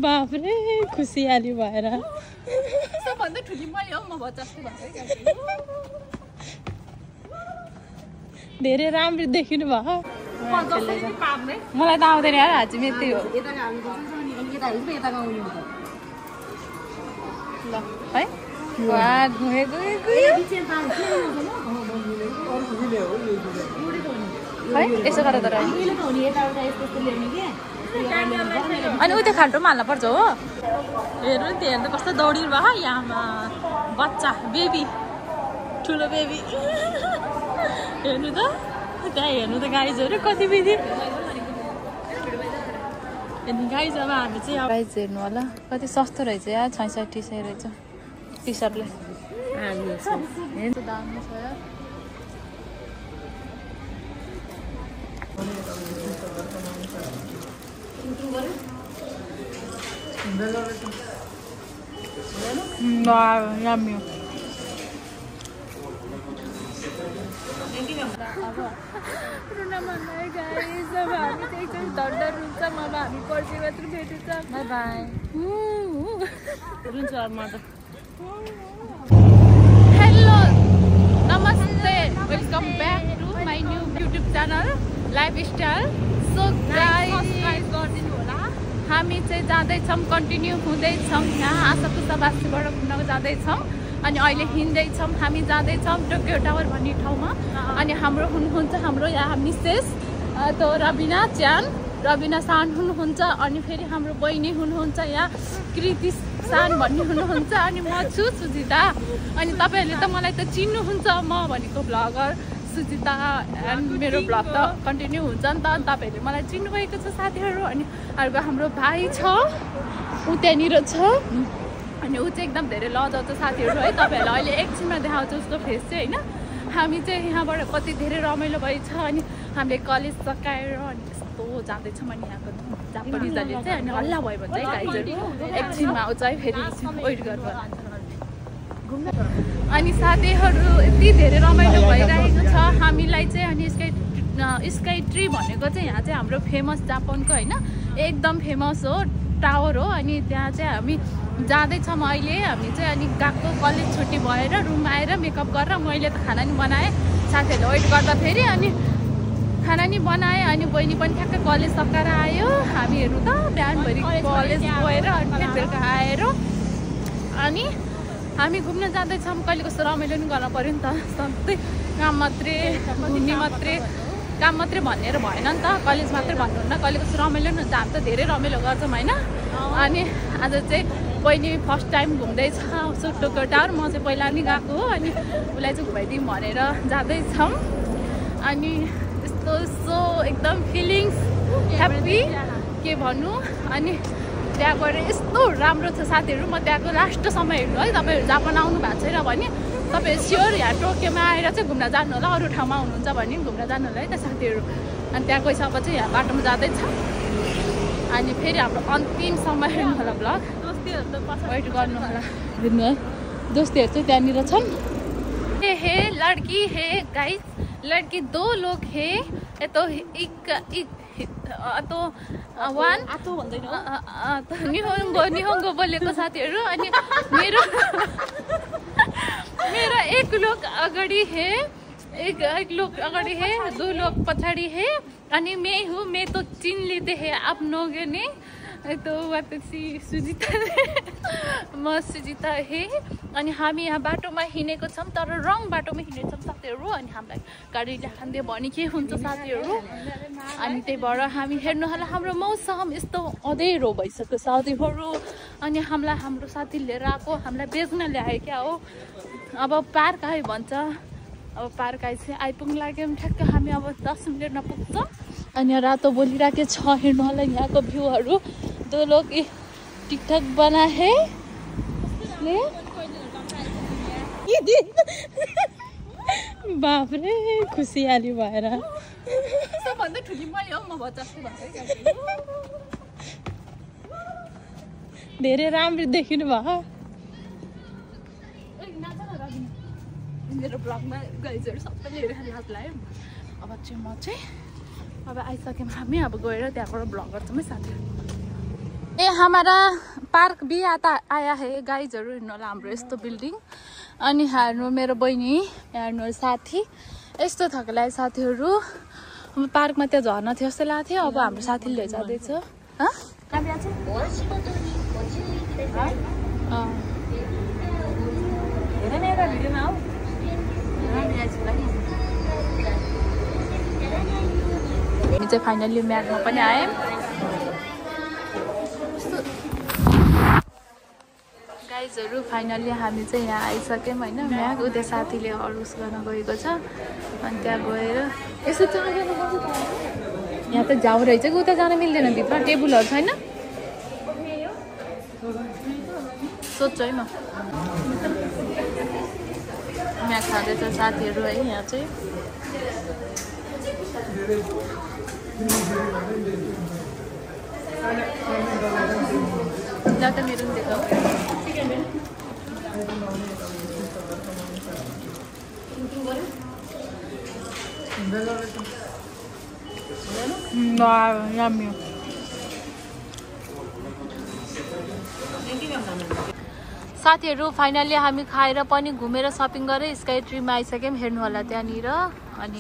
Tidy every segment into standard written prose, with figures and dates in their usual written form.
बाफरे खुसियाली भएर सबभन्दा ठुली मैले हो म जस्तो भएको धेरै राम्रो देखिनु भयो मलाई त आउँदैन यार हाजी मेत्ती हो ल है है यसो गर तर अनि उयो खाल्टोमा हाल्नु पर्छ हो हेर्नु नि त्यो हेर्नु कस्तो दौडिनु भयो यहाँमा बच्चा बेबी ठुलो बेबी हेर्नु त त्यहाँ हेर्नु त गाइजहरू कति बिधि हेर्नु गाइज अब हामी चाहिँ गाइज हेर्नु होला कति सस्तो रहेछ यार 66 सय रहेछ टी सर्टले हेर्नु दामी छ यार yummy. Bye bye. Hello, namaste. Welcome back to my new YouTube channel, Lifestyle. So guys, हामी चाहिँ जाँदैछौँ कन्टिन्यू हुँदैछौँ यहाँ आशापुसाबासीबाट घुम्न जाँदैछौँ अनि अहिले हिँड्दैछौँ हामी जाँदैछौँ टोकियो टावर भन्ने ठाउँमा अनि हाम्रो हुनुहुन्छ हाम्रो यहाँ मिसेस तो रबिना च्यान रबिना सान हुनुहुन्छ अनि फेरि हाम्रो बहिनी हुनुहुन्छ यहाँ कृति सान भन्ने हुनुहुन्छ अनि म छु सुजिता अनि तपाईँहरूले त मलाई त चिन्नुहुन्छ म भनेको ब्लगर सुजिता एन्ड मेरो ब्लग त कन्टिन्यू हुन्छ नि त अनि तपाईँहरूले मलाई चिन्नुभएको छ साथीहरू अनि अर्को हाम्रो भाइ छ ऊ त्यहाँनिर छ अनि ऊ चाहिँ एकदम धेरै लजाउँछ साथीहरू है तपाईँहरूलाई अहिले एकछिनमा देखाउँछु उसको फेस चाहिँ होइन हामी चाहिँ यहाँबाट कति धेरै रमाइलो भएछ अनि हामीले कलेज सकाएर अनि यस्तो जाँदैछौँ अनि यहाँको जापानिजले चाहिँ अनि हल्ला भयो भने चाहिँ गाइजहरू एकछिनमा आउँछ है फेरि वेट गर्नु अनि साथीहरू यति धेरै रमाइलो भइरहेको छ हामीलाई चाहिँ अनि स्काई ट्री भनेको चाहिँ यहाँ चाहिँ हाम्रो फेमस जापानको होइन एकदम फेमस हो टावर हो अनि त्यहाँ चाहिँ हामी जाँदैछौँ अहिले हामी चाहिँ अनि गएको कलेज छुट्टी भएर रुममा आएर मेकअप गरेर मैले त खाना नि बनाएँ साथीहरूले वेट गर्दा फेरि अनि खाना नि बनाएँ अनि बहिनी पनि ठ्याक्कै कलेज सकाएर आयो हामीहरू त बिहानभरि कलेज गएर अनि फेरि बेलुका आएर अनि हामी घुम्न जाँदैछौँ कहिले कस्तो रमाइलो नि गर्न पऱ्यो नि त सधैँ काम मात्रै घुम्ने मात्रै काम मात्रै भनेर भएन नि त कलेज मात्रै भन्नुहुन्न कहिले कस्तो रमाइलो नि हुन्छ हामी त धेरै रमाइलो गर्छौँ होइन अनि आज चाहिँ बहिनी फर्स्ट टाइम घुम्दैछ टोकियो टावर म चाहिँ पहिला नि गएको हो अनि उसलाई चाहिँ घुमाइदिउँ भनेर जाँदैछौँ अनि यस्तो एकदम फिलिङ्स ह्याप्पी के भन्नु अनि त्यहाँ गएर यस्तो राम्रो छ साथीहरू म त्यहाँको लास्ट समय हेर्नु है तपाईँहरू जापान आउनु भएको छैन भने तपाईँ स्योर यहाँ टोकियोमा आएर चाहिँ घुम्न जानु होला अरू ठाउँमा हुनुहुन्छ भने घुम्न जानु होला है त साथीहरू अनि त्यहाँ गइसकेपछि यहाँ बाटोमा जाँदैछ अनि फेरि हाम्रो अन्तिम समय हेर्नु होला ब्लग वेट गर्नु होला हेर्नु है दोस्तीहरू चाहिँ त्यहाँनिर छन् हे लड्की हे गाइस लड्की 2 लोग हे यतो निहोङ्गो बोलेको साथीहरू अनि मेरो एक लोग अगाडि है एक लोग अगाडि है 2 लोग पछाडि है अनि मैं हूँ मैं तो चिन लेते हैं आप लोगों ने तो सुजिता म सुजिता हे अनि हामी यहाँ बाटोमा हिँडेको छौँ तर रङ बाटोमा हिँडेको छौँ साथीहरू अनि हामीलाई गाडी ल्याइदियो भने के हुन्छ साथीहरू अनि त्यही भएर हामी हेर्नु होला हाम्रो मौसम यस्तो अँधेरो भइसक्यो साथीहरू अनि हामीलाई हाम्रो साथी लिएर आएको हामीलाई बेच्न ल्यायो क्या हो अब पार्क आयो भन्छ अब पार्क आइ चाहिँ आइपुग्न लाग्यो भने ठ्याक्क हामी अब 10 मिनटमा पुग्छौँ अनि रातो बोलिरहेको छ हेर्नु होला यहाँको भ्यूहरू 2 लोग टिकटक बना है बाफरे खुसियाली भएर सबभन्दा ठुली मैले हो म जस्तो भएको धेरै राम्रो देखिनु भयो मेरो ब्लगमा गाइजहरू सबैले हेरेर लाज लाग्यो अब चाहिँ म चाहिँ अब आइसक्यौँ हामी अब गएर त्यहाँबाट भ्लग गर्छौँ है साथीहरू ए हमारा पार्क भी आया है गाइजहरू हेर्नु होला हाम्रो यस्तो बिल्डिङ अनि हेर्नु मेरो बहिनी हेर्नु साथी यस्तो थकलाई साथीहरू अब पार्कमा त्यहाँ झर्ना थियो जस्तो लाग्थ्यो थियो अब हाम्रो साथीले लैजाँदैछ हामी चाहिँ फाइनली म्यागमा पनि आयौँ गाइजहरू फाइनली हामी चाहिँ यहाँ आइसक्यौँ होइन म्याग उता साथीले अरुस गर्न गएको छ अनि त्यहाँ गएर यसो यहाँ त जाउँ रहेछ कि उता जान मिल्दैन भित्र टेबुलहरू छैन सोध्छु है म म्याग खाँदैछ साथीहरू है यहाँ चाहिँ ल त मेरो पनि देखाऊ yummy साथीहरू फाइनली हामी खाएर पनि घुमेर सपिङ गरेर स्काई ट्रीमा आइसक्यौँ हेर्नु होला त्यहाँनिर अनि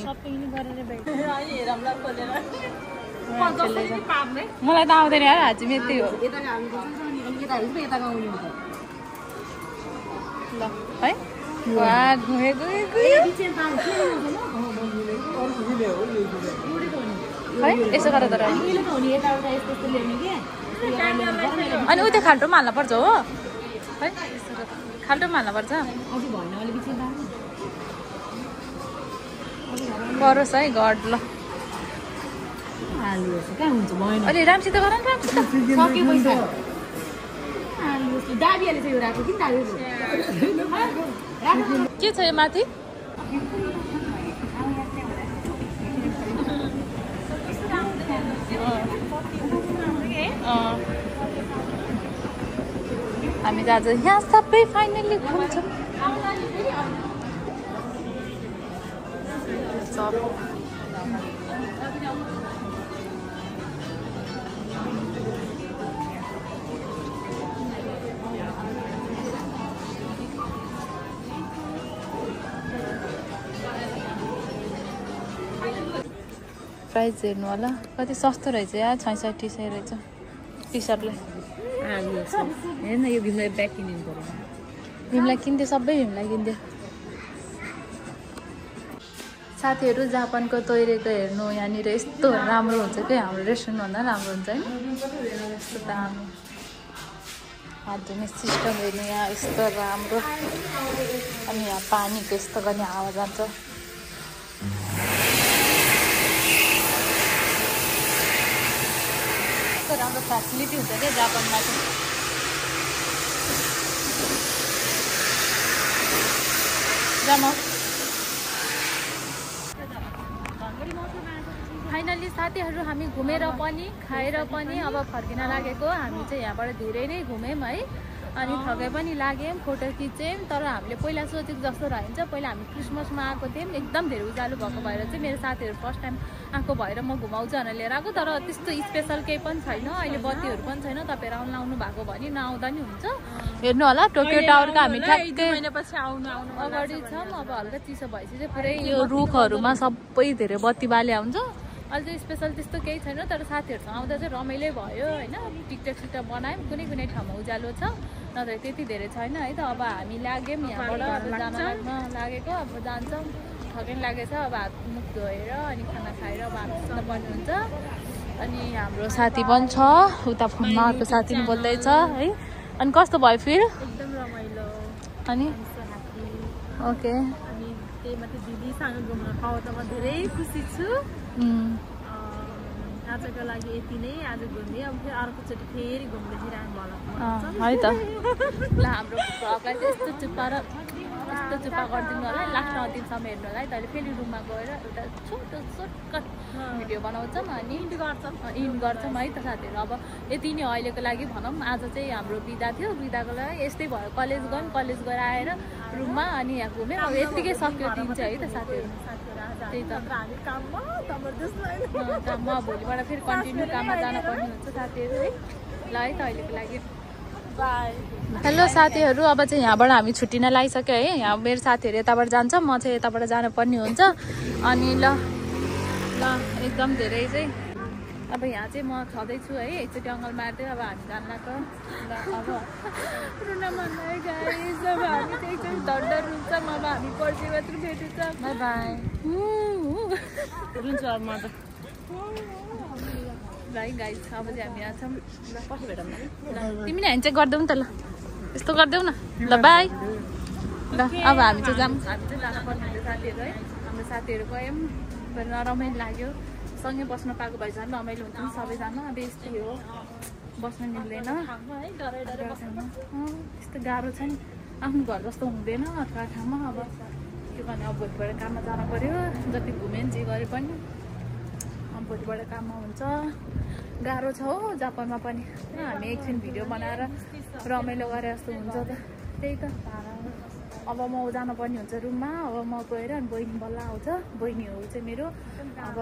मलाई त आउँदैन यार हाजी मेत्री हो ल है यसो गर तर अनि उता खाल्टोमा हाल्नु पर्छ हो है खाल्टोमा हाल्नु पर्छ परोस् है गड ल अलि राम्रोसित गर के छ यो माथि हामी त आज यहाँ सबै फाइनली घुम्छौँ प्राइस हेर्नु होला कति सस्तो रहेछ यार 66 सय रहेछ टी सर्टलाई हेर्न यो भीमलाई ब्याग किनिनु पर्यो भीमलाई किन्थ्यो सबै भीमलाई किन्थ्यो साथीहरू जापानको तोइरेको हेर्नु यहाँनिर यस्तो राम्रो हुन्छ कि हाम्रो रेस्टुरेन्टभन्दा राम्रो हुन्छ होइन यस्तो दामी हात धुने सिस्टम हेर्नु यहाँ यस्तो राम्रो अनि यहाँ पानीको यस्तो गर्ने हावा जान्छ राम्रो फेसिलिटी हुन्छ क्या जापानमा चाहिँ फाइनली साथीहरू हामी घुमेर पनि खाएर पनि अब फर्किन लागेको हामी चाहिँ यहाँबाट धेरै नै घुम्यौँ है अनि थकै पनि लाग्यौँ फोटो खिच्यौँ तर हामीले पहिला सोचेको जस्तो रहन्छ पहिला हामी क्रिसमसमा आएको थियौँ एकदम धेरै उज्यालो भएको भएर चाहिँ मेरो साथीहरू फर्स्ट टाइम आएको भएर म घुमाउँछु भनेर लिएर आएको तर त्यस्तो स्पेसल केही पनि छैन अहिले बत्तीहरू पनि छैन तपाईँहरू आउनु आउनु भएको भने नआउँदा नि हुन्छ हेर्नु होला टोकियो टावरको हामी ठ्याक्कै अगाडि छौँ अब हल्का चिसो भएपछि चाहिँ पुरै यो रुखहरूमा सबै धेरै बत्ती बाले हुन्छ अहिले चाहिँ स्पेसल त्यस्तो केही छैन तर साथीहरूसँग आउँदा चाहिँ रमाइलो भयो होइन टिकटक सिकटक बनायौँ कुनै कुनै ठाउँमा उज्यालो छ नत्र त्यति धेरै छैन है त अब हामी लाग्यौँ यहाँबाट अब जान लाग्न लागेको अब जान्छौँ थकै लागेछ अब हात मुख धोएर अनि खाना खाएर अब हामी सुत्नुपर्ने हुन्छ अनि हाम्रो साथी पनि छ उता फोनमा अर्को साथी पनि बोल्दैछ है अनि कस्तो भयो फिल एकदम रमाइलो अनि ओके अनि त्यही माथि दिदीसँग घुम्न पाउँदा म धेरै खुसी छु आजको लागि यति नै आज घुम्ने अब फेरि अर्कोचोटि फेरि घुम्दै फिरहनु होला है त ल हाम्रो भ्लगलाई चाहिँ यस्तो चुप्पा गरिदिनु होला लास्ट अन्तिमसम्म हेर्नु होला है तैँले फेरि रुममा गएर एउटा छोटो सर्टकट भिडियो बनाउँछौँ अनि इन्ड गर्छौँ है त साथीहरू अब यति नै अहिलेको लागि भनौँ आज चाहिँ हाम्रो बिदा थियो बिदाको लागि यस्तै भयो कलेज गयौँ कलेज गएर आएर रुममा अनि यहाँ घुम्यौँ अब यत्तिकै सक्यो दिन चाहिँ है त साथीहरू त्यही त हामी काममा काममा भोलिबाट फेरि कन्टिन्यू काममा जानुपर्ने हुन्छ साथीहरू है। ल है त अहिलेको लागि बाई। हेलो साथीहरू, अब चाहिँ यहाँबाट हामी छुट्टिन लागिसक्यो है। यहाँ मेरो साथीहरू यताबाट जान्छ, म चाहिँ यताबाट जानुपर्ने हुन्छ। अनि ल एकदम धेरै चाहिँ अब यहाँ चाहिँ म छँदैछु है। एकचोटि अङ्गल मार्दै अब हामी जान लाग्यो। ल अब रुन मन लाग्यो गाइस। अब हामी चाहिँ एकचोटि धड्ड रुन्छौँ। अब हामी पर्सि मात्र भेटिन्छ। By by. रुन्छ अब म त भाइ गाइस अब चाहिँ हामी यहाँ छौँ। ल पछि भेटौँ न। ल तिमी नै ह्यान्ड चेक गरिदेऊ नि त। ल यस्तो गरिदेऊ न। ल बाई। ल अब हामी चाहिँ जाऊँ। हामी चाहिँ जानुपर्ने हुन्छ साथीहरू है। हाम्रो साथीहरू गयौँ, रमाइलो लाग्यो। सँगै बस्न पाएको भए झन् रमाइलो हुन्छ नि सबैजना। अब यस्तै हो, बस्न मिल्दैन, यस्तो गाह्रो छ नि। आफ्नो घर जस्तो हुँदैन अर्का ठाउँमा। अब के भने अब भोलिबाट काममा जानु पऱ्यो। जति घुम्यो नि जे गरे पनि अब भोलिबाट काममा हुन्छ। गाह्रो छ हो जापानमा पनि। हामी एकछिन भिडियो बनाएर रमाइलो गरे जस्तो हुन्छ त। त्यही त अब म जानुपर्ने हुन्छ रुममा। अब म गएर अनि बहिनी बल्ल आउँछ। बहिनी हो चाहिँ मेरो। अब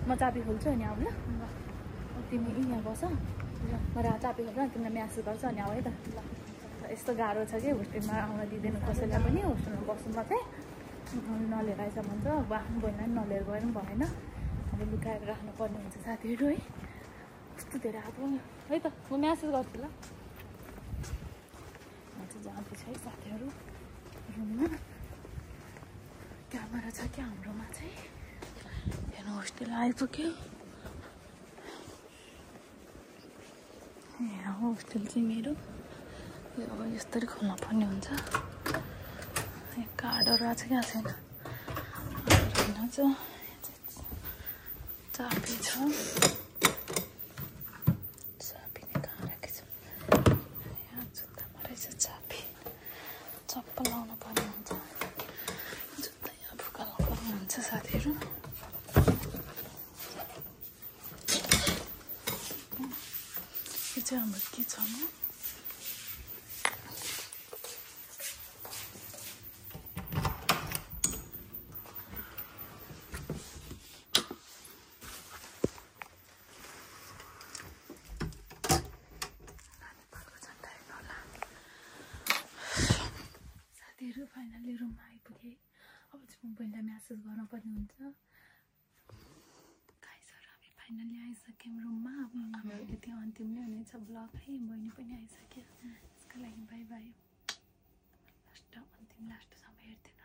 म चाबी खोल्छु अनि आऊ ल। तिमी यहाँ बस, म चाबी खोल्छु अनि तिमीलाई म्यासेज गर्छु अनि आऊ है त। यस्तो गाह्रो छ कि होस्टेलमा आउन दिँदैन कसैलाई पनि। होस्टेलमा बस्नुमा चाहिँ नलिएर आइज भन्छ। अब आफ्नो बहिनीलाई पनि नलिएर गएर पनि भएन। अब लुकाएर राख्नुपर्ने हुन्छ साथीहरू है। कस्तो धेरै हात है त। म म्यासेज गर्छु ल। म चाहिँ जाँदैछु है साथीहरू रुममा। क्यामेरा छ क्या हाम्रोमा चाहिँ। हेर्नु होस्टेल आइपुग्यो। यहाँ होस्टेल चाहिँ मेरो। अब यस्तरी खोल्न पर्ने हुन्छ। यहाँ कार्डहरू आएको छ क्या छैन। चाबी छ। चाबी नै कहाँ राखेको छ। यहाँ जुत्तामा रहेछ चाबी। चप्पल लाउनु पर्ने हुन्छ। जुत्ता यहाँ फुकाल्नु पर्ने हुन्छ साथीहरू। यो चाहिँ हाम्रो किचन हो। फाइनली रुममा आइपुगेँ। अब चाहिँ म बहिनीलाई म्यासेज गर्नुपर्ने हुन्छ। गाइसहरू हामी फाइनली आइसक्यौँ रुममा। अब हाम्रो यति अन्तिम नै हुनेछ ब्लग है। बहिनी पनि आइसक्यो। यसको लागि बाई बाई। लास्ट अन्तिम लास्टसम्म हेर्थ्यो।